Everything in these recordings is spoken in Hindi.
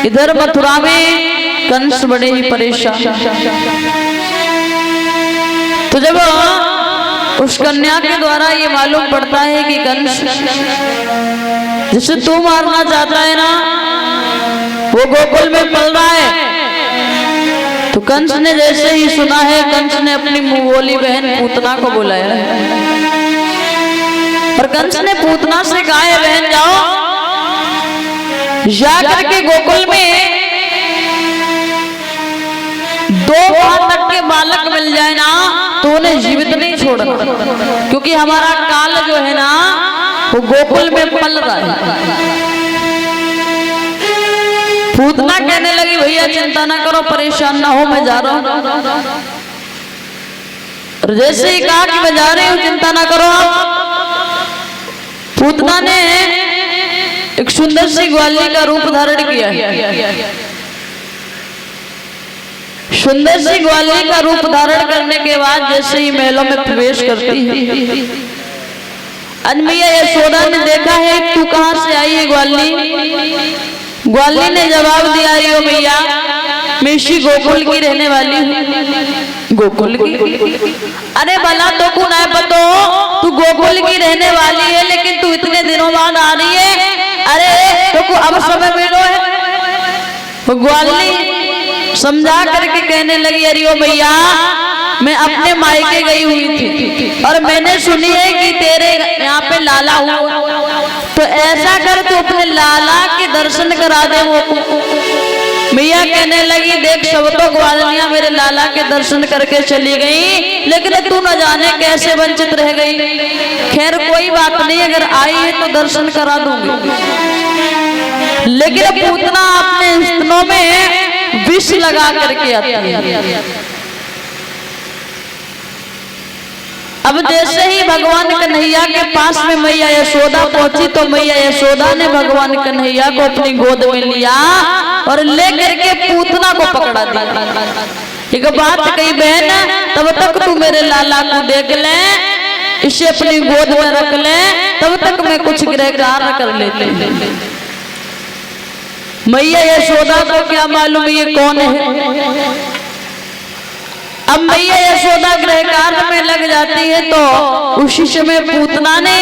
इधर मथुरा में कंस बड़े ही परेशान। तो जब उस कन्या के द्वारा ये मालूम पड़ता है कि कंस जिसे तू मारना चाहता है ना वो गोकुल में पल रहा है। तो कंस ने जैसे ही सुना है, कंस ने अपनी मुंहबोली बहन पूतना को बुलाया और कंस ने पूतना से कहा है, बहन जाओ जाकर के गोकुल में 2 तक के बालक मिल जाए ना तो उन्हें जीवित नहीं छोड़ना, क्योंकि हमारा काल जो है ना वो गोकुल में पल रहा है। पूतना कहने लगी, भैया चिंता ना करो, परेशान ना हो, मैं जा रहा हूं। और जैसे ही कहा कि मैं जा रही हूं, चिंता ना करो आप, पूतना ने एक सुंदर सी ग्वाली का रूप धारण किया। सुंदर सी ग्वाली का रूप धारण करने के बाद जैसे ही महलों में प्रवेश करती है, अजमैया यशोदा ने देखा है, तू कहां से आई है ग्वाली? ग्वाली ने जवाब दिया, यो भैया मैं इसी गोकुल की रहने वाली हूँ। गोकुल की? अरे भला तो कौन है पतो, तू गोकुल की रहने वाली है लेकिन तू इतने दिनों बाद आ रही है, अरे तो अब समय मिलो है। ग्वाली समझा करके कहने लगी, अरे ओ भैया मैं अपने मायके गई हुई थी और मैंने सुनी है कि तेरे यहाँ पे लाला हुआ, तो ऐसा कर तू अपने लाला के दर्शन करा दे वो। भैया कहने लगी, देख सब तो ग्वालियां मेरे लाला के दर्शन करके चली गई, लेकिन तू न जाने कैसे वंचित रह गई। खैर कोई बात नहीं, अगर आई है तो दर्शन करा दूंगी। लेकिन पूतना अपने स्तनों में विष लगा करके आती है। अब जैसे ही भगवान कन्हैया के पास में मैया यशोदा पहुंची तो मैया यशोदा ने भगवान कन्हैया को अपनी गोद में लिया और लेकर के पूतना को पकड़ा दिया। एक बात कही, बहन तब तक तू मेरे लाला को देख ले, इसे अपनी गोद में रख ले, तब तक मैं कुछ गृह कार्य कर लेती। मैया यशोदा को क्या मालूम ये कौन है। अब मैया यशोदा गृह कार्य में लग जाती है तो उसी समय पूतना ने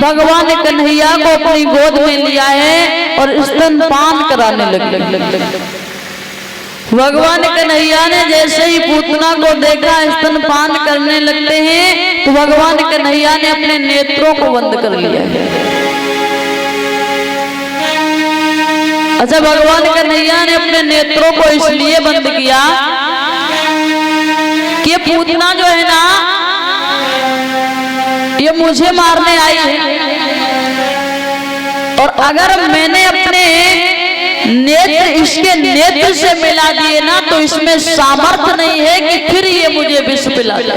भगवान कन्हैया को अपनी गोद में लिया है और स्तनपान कराने लगी। भगवान कन्हैया ने जैसे ही पूतना को देखा स्तनपान करने लगते हैं तो भगवान कन्हैया ने अपने नेत्रों को बंद कर लिया है। अच्छा, भगवान कन्हैया ने अपने नेत्रों को इसलिए बंद किया कि ये पूतना जो है ना ये मुझे मारने आई है, और अगर मैंने अपने नेत्र इसके नेत्र से मिला दिए ना तो इसमें सामर्थ्य नहीं है कि फिर ये मुझे विष पिला दे।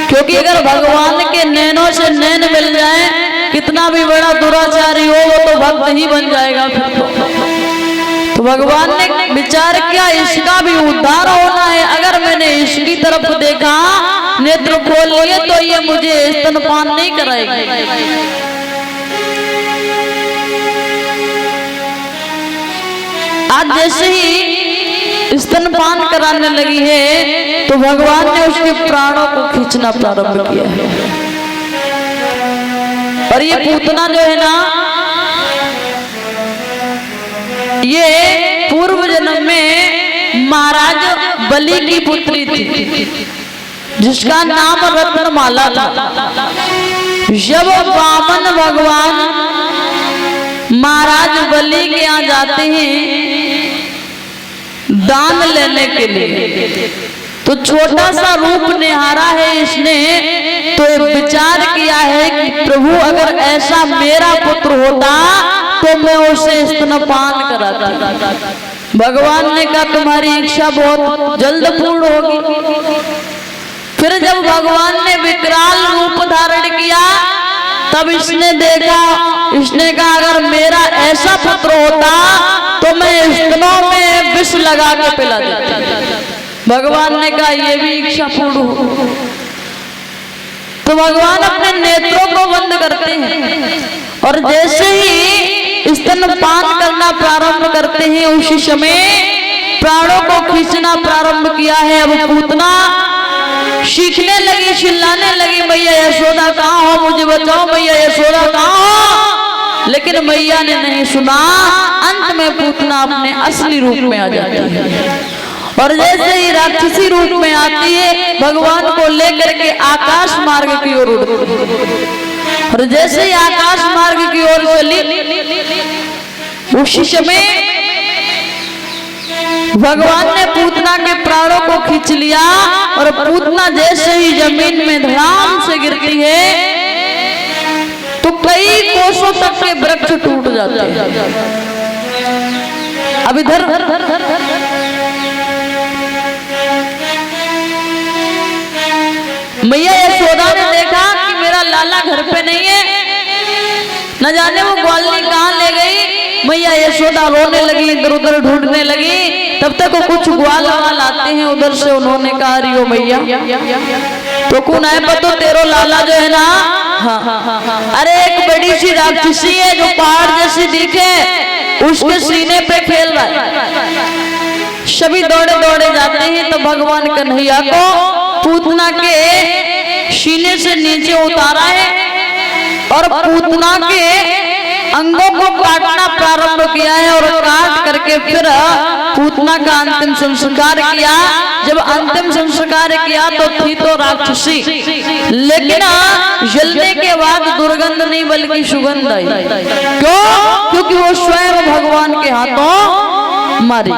क्योंकि अगर भगवान के नैनों से नैन मिल जाए, कितना भी बड़ा दुराचारी हो वो तो भक्त ही बन जाएगा फिर तो भगवान ने विचार किया इसका भी उद्धार होना है। अगर मैंने इसकी तरफ देखा, नेत्र खोल लिए तो ये मुझे स्तनपान नहीं कराएगी। आज जैसे ही स्तनपान कराने लगी है तो भगवान ने उसके प्राणों को खींचना प्रारंभ किया है। और ये पूतना जो है ना ये पूर्व जन्म में महाराज बलि की पुत्री थी जिसका नाम रत्नमाला था। जब वामन भगवान महाराज बलि के यहाँ जाते हैं दान लेने के लिए, तो छोटा सा रूप निहारा है इसने, तो विचार किया है कि प्रभु अगर ऐसा मेरा पुत्र होता तो मैं उसे स्तनपान कराता। भगवान ने कहा तुम्हारी इच्छा बहुत जल्द पूर्ण होगी। फिर जब भगवान ने विकराल रूप धारण किया तब इसने देखा, इसने कहा अगर मेरा ऐसा पुत्र होता तो मैं स्तनों में विष लगा के पिला देता। भगवान ने कहा ये भी इच्छा पूर्ण हो। तो भगवान अपने नेत्रों को बंद करते हैं और जैसे ही स्तनपान करना प्रारंभ करते हैं, उसी समय प्राणों को खींचना प्रारंभ किया है। अब पूतना सीखने लगी, चिल्लाने लगी, मैया यशोदा कहाँ हो, मुझे बचाओ, मैया यशोदा कहाँ हो। लेकिन मैया ने नहीं सुना। अंत में पूतना अपने असली रूप में आ जाती है और जैसे ही राक्षसी रूप में आती है, भगवान को लेकर के आकाश मार्ग की ओर उड़ती है। और जैसे ही आकाश मार्ग की ओर चली, उसी समय भगवान ने पूतना के प्राणों को खींच लिया और पूतना जैसे ही जमीन में धड़ाम से गिरती है तो कई कोसों तक के वृक्ष टूट जाते हैं। अब इधर मैया यशोदा ने देखा कि मेरा लाला घर पे नहीं है, न जाने वो ग्वालिनी कहाँ ले गई। मैया यशोदा रोने लगी, इधर उधर ढूंढने लगी। तब तक वो कुछ ग्वाल वाल आते हैं उधर से। उन्होंने कहा रियो मैया तो कौन है पतो तेरो लाला जो है ना, हाँ, अरे एक बड़ी सी राक्षसी है जो पहाड़ जैसी दिखे, उसके सीने पे खेल रहा है। सभी दौड़े दौड़े जाते हैं तो भगवान कन्हैया को पूतना के सीने से नीचे उतारा है और पूतना के अंगों को काटना प्रारंभ किया है और काट करके फिर पूतना का अंतिम संस्कार किया। जब अंतिम संस्कार किया तो थी तो राक्षसी, लेकिन जलने के बाद दुर्गंध नहीं बल्कि सुगंध आई। क्यों? क्योंकि वो स्वयं भगवान के हाथों मारी।